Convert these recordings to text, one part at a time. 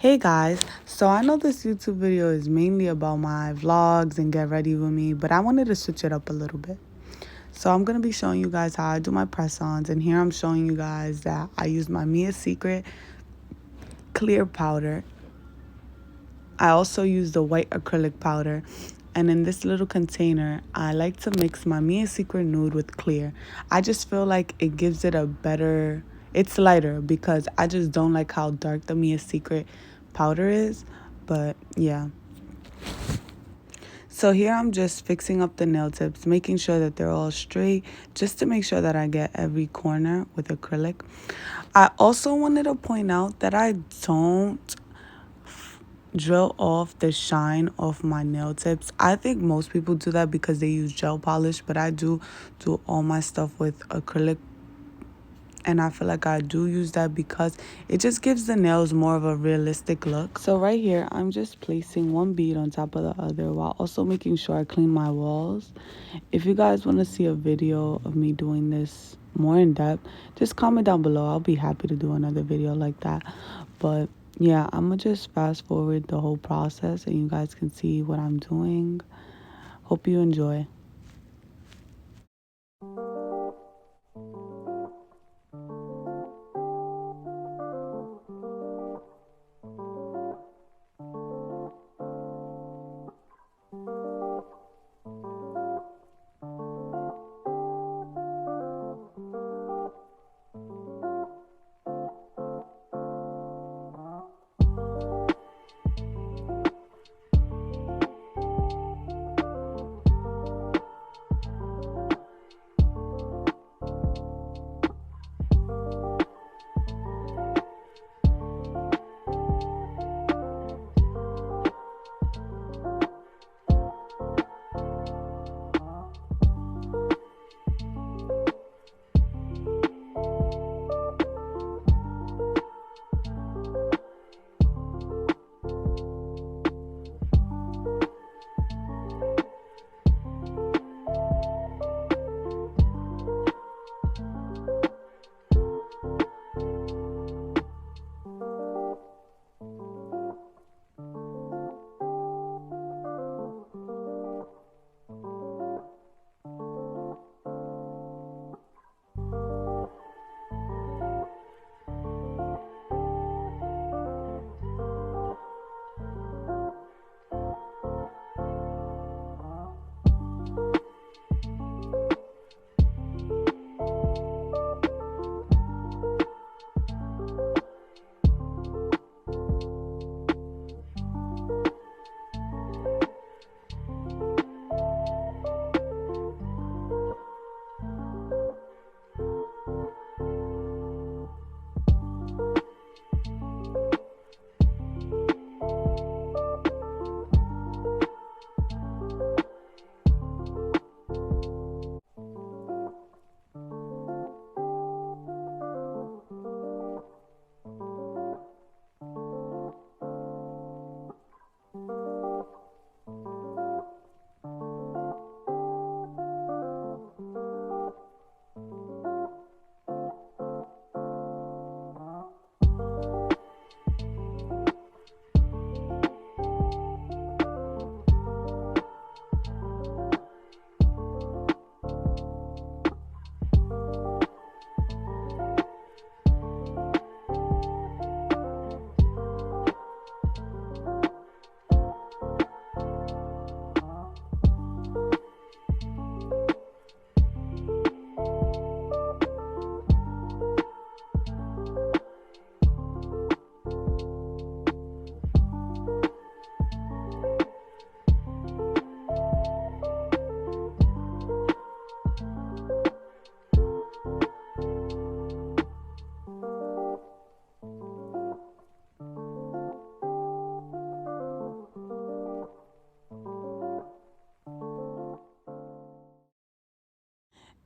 Hey guys, so I know this YouTube video is mainly about my vlogs and get ready with me, but I wanted to switch it up a little bit. So I'm going to be showing you guys how I do my press-ons, and here I'm showing you guys that I use my Mia Secret clear powder. I also use the white acrylic powder, and in this little container, I like to mix my Mia Secret nude with clear. I just feel like it gives it a better, it's lighter because I just don't like how dark the Mia Secret powder is, but yeah. So here I'm just fixing up the nail tips, making sure that they're all straight, just to make sure that I get every corner with acrylic. I also wanted to point out that I don't drill off the shine off my nail tips. I think most people do that because they use gel polish, but I do all my stuff with acrylic, and I feel like I do use that because it just gives the nails more of a realistic look. So right here, I'm just placing one bead on top of the other while also making sure I clean my walls. If you guys want to see a video of me doing this more in depth, just comment down below. I'll be happy to do another video like that. But yeah, I'm gonna just fast forward the whole process and you guys can see what I'm doing. Hope you enjoy.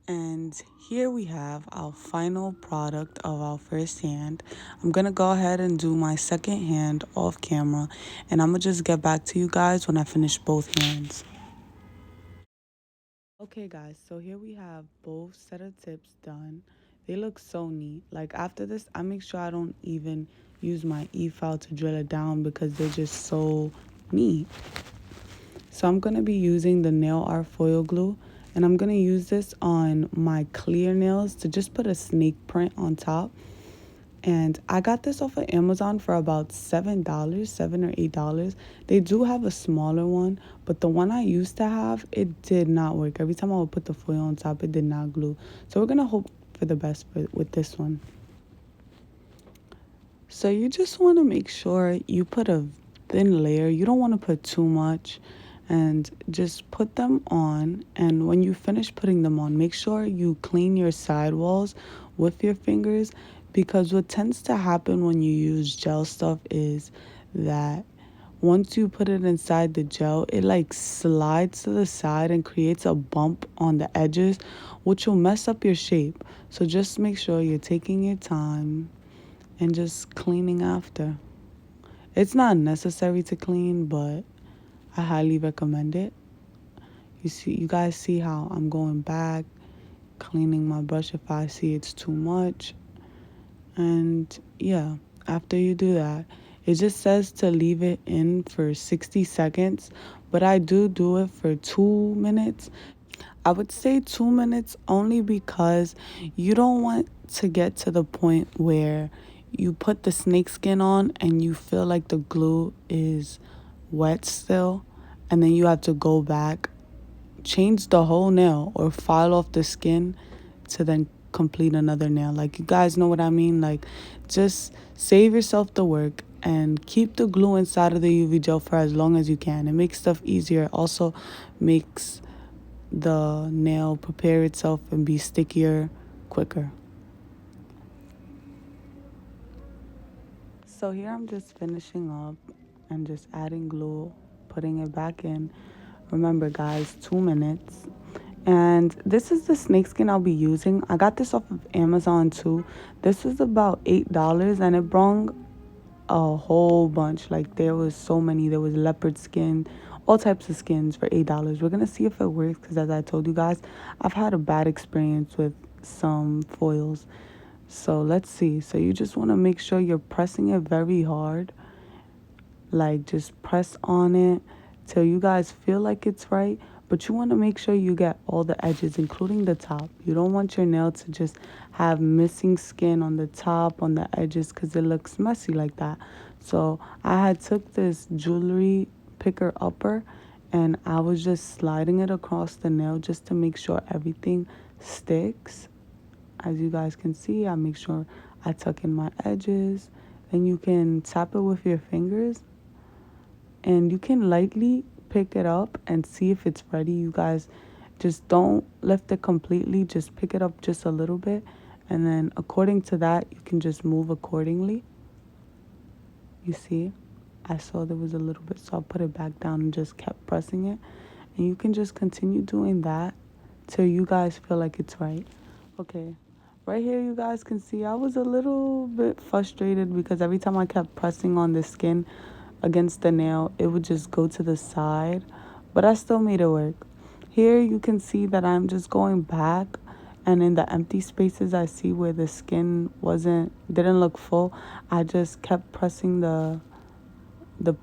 And here we have our final product of our first hand. I'm gonna go ahead and do my second hand off camera, and I'm gonna just get back to you guys when I finish both hands. Okay guys, so here we have both set of tips done. They look so neat. Like after this, I make sure I don't even use my e-file to drill it down because they're just so neat. So I'm going to be using the nail art foil glue, and I'm going to use this on my clear nails to just put a snake print on top. And I got this off of Amazon for about $7, $7 or $8. They do have a smaller one, but the one I used to have, it did not work. Every time I would put the foil on top, it did not glue. So we're gonna hope for the best with this one. So you just want to make sure you put a thin layer. You don't want to put too much, and just put them on. And when you finish putting them on, make sure you clean your sidewalls with your fingers, because what tends to happen when you use gel stuff is that once you put it inside the gel, it like slides to the side and creates a bump on the edges, which will mess up your shape. So just make sure you're taking your time and just cleaning after. It's not necessary to clean, but I highly recommend it. You guys see how I'm going back, cleaning my brush if I see it's too much. And yeah, after you do that, it just says to leave it in for 60 seconds, but I do it for 2 minutes. I would say 2 minutes only because you don't want to get to the point where you put the snakeskin on and you feel like the glue is wet still, and then you have to go back, change the whole nail, or file off the skin to then complete another nail. Like, you guys know what I mean? Like, just save yourself the work and keep the glue inside of the UV gel for as long as you can. It makes stuff easier. It also makes the nail prepare itself and be stickier quicker. So here I'm just finishing up and just adding glue, putting it back in. Remember guys, 2 minutes. And this is the snakeskin I'll be using. I got this off of Amazon too. This is about $8, and it brought a whole bunch. Like, there was so many. There was leopard skin, all types of skins for $8. We're gonna see if it works, because as I told you guys, I've had a bad experience with some foils. So let's see. So you just want to make sure you're pressing it very hard. Like, just press on it till you guys feel like it's right. But you want to make sure you get all the edges, including the top. You don't want your nail to just have missing skin on the top, on the edges, because it looks messy like that. So I had took this jewelry picker upper, and I was just sliding it across the nail just to make sure everything sticks. As you guys can see, I make sure I tuck in my edges. Then you can tap it with your fingers, and you can lightly pick it up and see if it's ready. You guys just don't lift it completely, just pick it up just a little bit, and then according to that you can just move accordingly. You see, I saw there was a little bit, so I put it back down and just kept pressing it. And you can just continue doing that till you guys feel like it's right. Okay, right here you guys can see I was a little bit frustrated because every time I kept pressing on the skin against the nail, it would just go to the side, but I still made it work. Here you can see that I'm just going back, and in the empty spaces I see where the skin didn't look full, I just kept pressing the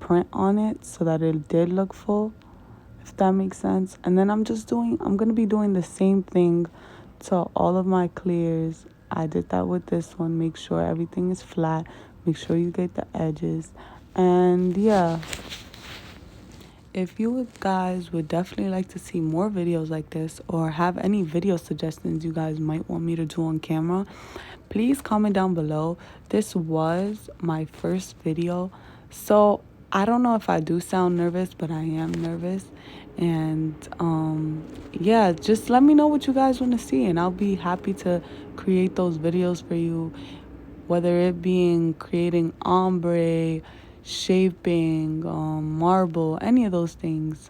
print on it so that it did look full, if that makes sense. And then I'm going to be doing the same thing to all of my clears. I did that with this one. Make sure everything is flat. Make sure you get the edges. And yeah, if you guys would definitely like to see more videos like this, or have any video suggestions you guys might want me to do on camera, please comment down below. This was my first video, so I don't know if I do sound nervous, but I am nervous. And yeah, just let me know what you guys want to see, and I'll be happy to create those videos for you, whether it being creating ombre, shaping, marble, any of those things.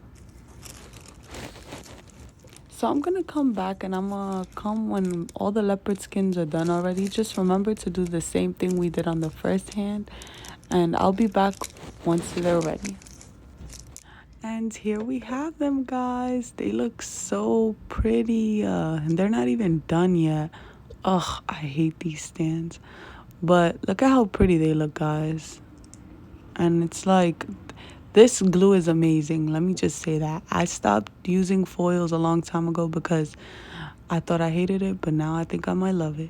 So I'm gonna come back, and I'm gonna come when all the leopard skins are done already. Just remember to do the same thing we did on the first hand, and I'll be back once they're ready. And here we have them, guys. They look so pretty, and they're not even done yet. Ugh, I hate these stands. But look at how pretty they look, guys. And it's like, this glue is amazing. Let me just say that. I stopped using foils a long time ago because I thought I hated it, but now I think I might love it.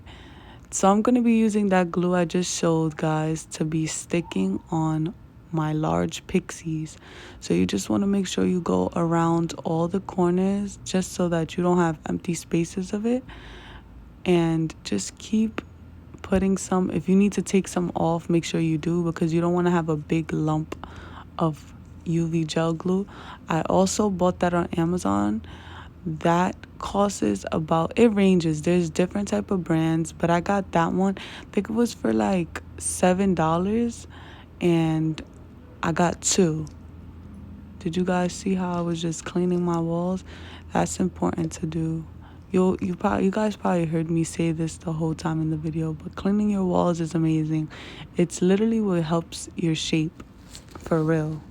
So I'm going to be using that glue I just showed, guys, to be sticking on my large pixies. So you just want to make sure you go around all the corners just so that you don't have empty spaces of it. And just keep putting some. If you need to take some off, make sure you do, because you don't want to have a big lump of UV gel glue. I also bought that on Amazon. That costs about, it ranges, there's different type of brands, but I got that one. I think it was for like $7, and I got two. Did you guys see how I was just cleaning my walls? That's important to do. You guys probably heard me say this the whole time in the video, but cleaning your walls is amazing. It's literally what helps your shape, for real.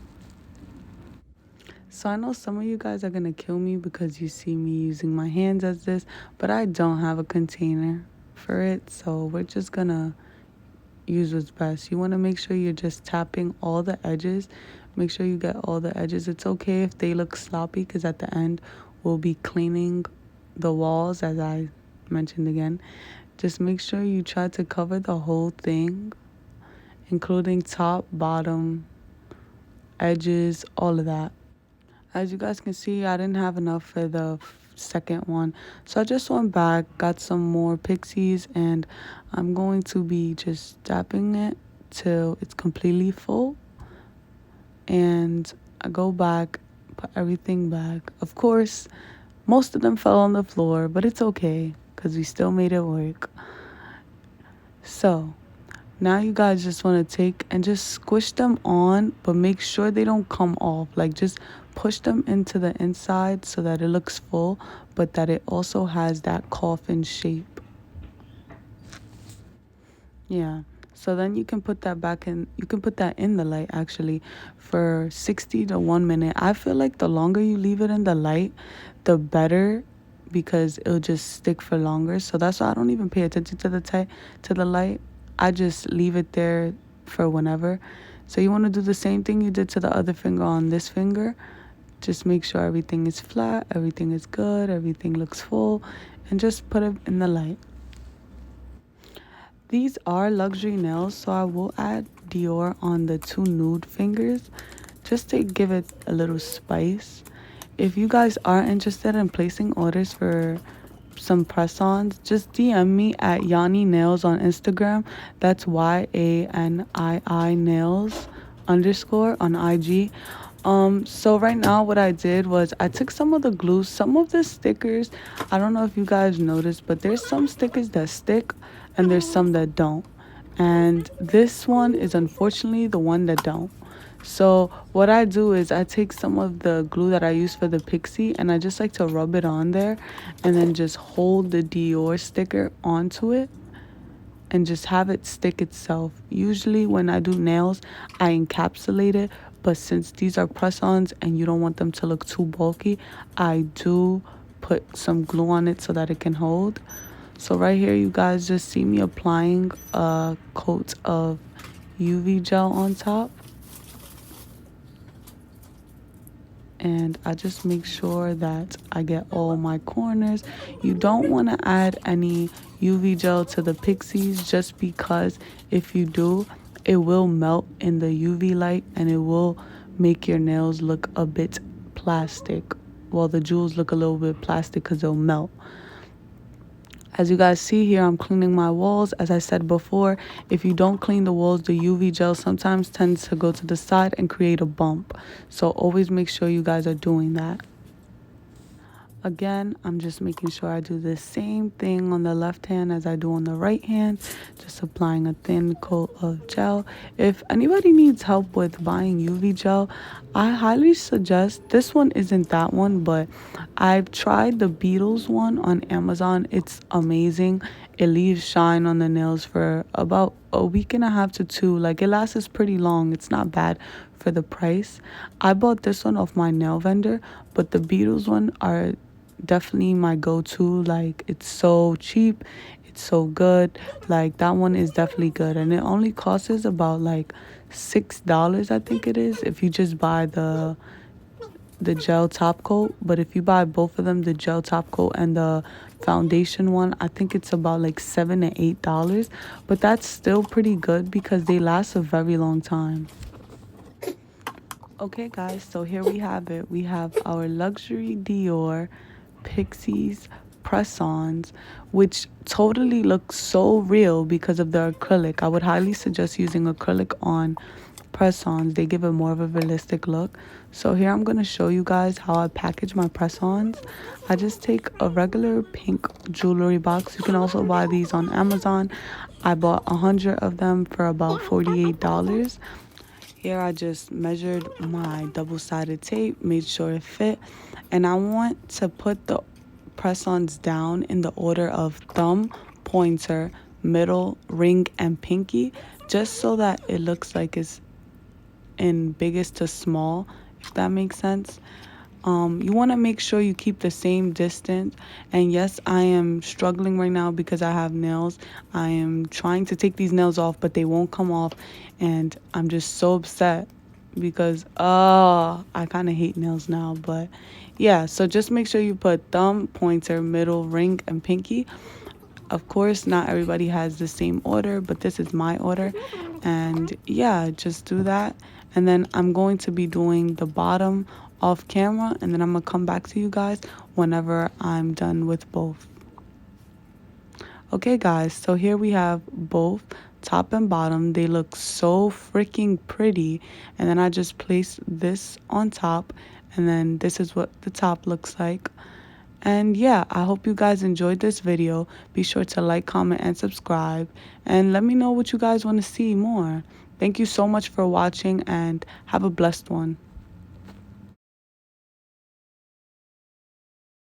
So I know some of you guys are going to kill me because you see me using my hands as this, but I don't have a container for it. So we're just going to use what's best. You want to make sure you're just tapping all the edges. Make sure you get all the edges. It's okay if they look sloppy, because at the end we'll be cleaning the walls, as I mentioned again. Just make sure you try to cover the whole thing, including top, bottom, edges, all of that. As you guys can see, I didn't have enough for the second one. So I just went back, got some more pixies, and I'm going to be just tapping it till it's completely full. And I go back, put everything back. Of course, most of them fell on the floor, but it's okay because we still made it work. So now you guys just want to take and just squish them on, but make sure they don't come off. Like, just push them into the inside so that it looks full, but that it also has that coffin shape. Yeah. So then you can put that back in, you can put that in the light actually for 60 to 1 minute. I feel like the longer you leave it in the light, the better, because it'll just stick for longer. So that's why I don't even pay attention to the light. I just leave it there for whenever. So you want to do the same thing you did to the other finger on this finger. Just make sure everything is flat, everything is good, everything looks full, and just put it in the light. These are luxury nails, so I will add Dior on the two nude fingers just to give it a little spice. If you guys are interested in placing orders for some press-ons, just DM me at Kayani Nails on Instagram. That's YANII Nails _ on IG. So right now what I did was I took some of the glue, some of the stickers. I don't know if you guys noticed, but there's some stickers that stick and there's some that don't. And this one is unfortunately the one that don't. So what I do is I take some of the glue that I use for the pixie, and I just like to rub it on there and then just hold the Dior sticker onto it and just have it stick itself. Usually when I do nails, I encapsulate it, but since these are press-ons and you don't want them to look too bulky, I do put some glue on it so that it can hold. So right here, you guys just see me applying a coat of UV gel on top. And I just make sure that I get all my corners. You don't want to add any UV gel to the pixies, just because if you do, it will melt in the UV light and it will make your nails look a bit plastic. Well, the jewels look a little bit plastic because they'll melt. As you guys see here, I'm cleaning my walls. As I said before, if you don't clean the walls, the UV gel sometimes tends to go to the side and create a bump. So always make sure you guys are doing that. Again, I'm just making sure I do the same thing on the left hand as I do on the right hand, just applying a thin coat of gel. If anybody needs help with buying UV gel, I highly suggest, this one isn't that one, but I've tried the Beatles one on Amazon. It's amazing. It leaves shine on the nails for about a week and a half to 2. Like, it lasts pretty long. It's not bad for the price. I bought this one off my nail vendor, but the Beatles one are definitely my go-to. Like, it's so cheap, It's so good. Like, that one is definitely good, and it only costs us about like $6, I think it is, if you just buy the gel top coat. But if you buy both of them, the gel top coat and the foundation one, I think it's about like $7 to $8. But that's still pretty good because they last a very long time. Okay, guys, so here we have it. We have our luxury Dior Pixies press-ons, which totally look so real because of the acrylic. I would highly suggest using acrylic on press-ons. They give it more of a realistic look. So here I'm going to show you guys how I package my press-ons. I just take a regular pink jewelry box. You can also buy these on Amazon. I bought 100 of them for about $48. Here I just measured my double-sided tape, made sure it fit, and I want to put the press-ons down in the order of thumb, pointer, middle, ring, and pinky, just so that it looks like it's in biggest to small, if that makes sense. You want to make sure you keep the same distance. And yes, I am struggling right now because I have nails. I am trying to take these nails off, but they won't come off, and I'm just so upset because I kind of hate nails now. But yeah, so just make sure you put thumb, pointer, middle, ring, and pinky. Of course, not everybody has the same order, but this is my order. And yeah, just do that. And then I'm going to be doing the bottom off camera, and then I'm going to come back to you guys whenever I'm done with both. Okay, guys, so here we have both top and bottom. They look so freaking pretty. And then I just place this on top, and then this is what the top looks like. And yeah, I hope you guys enjoyed this video. Be sure to like, comment, and subscribe. And let me know what you guys want to see more. Thank you so much for watching, and have a blessed one.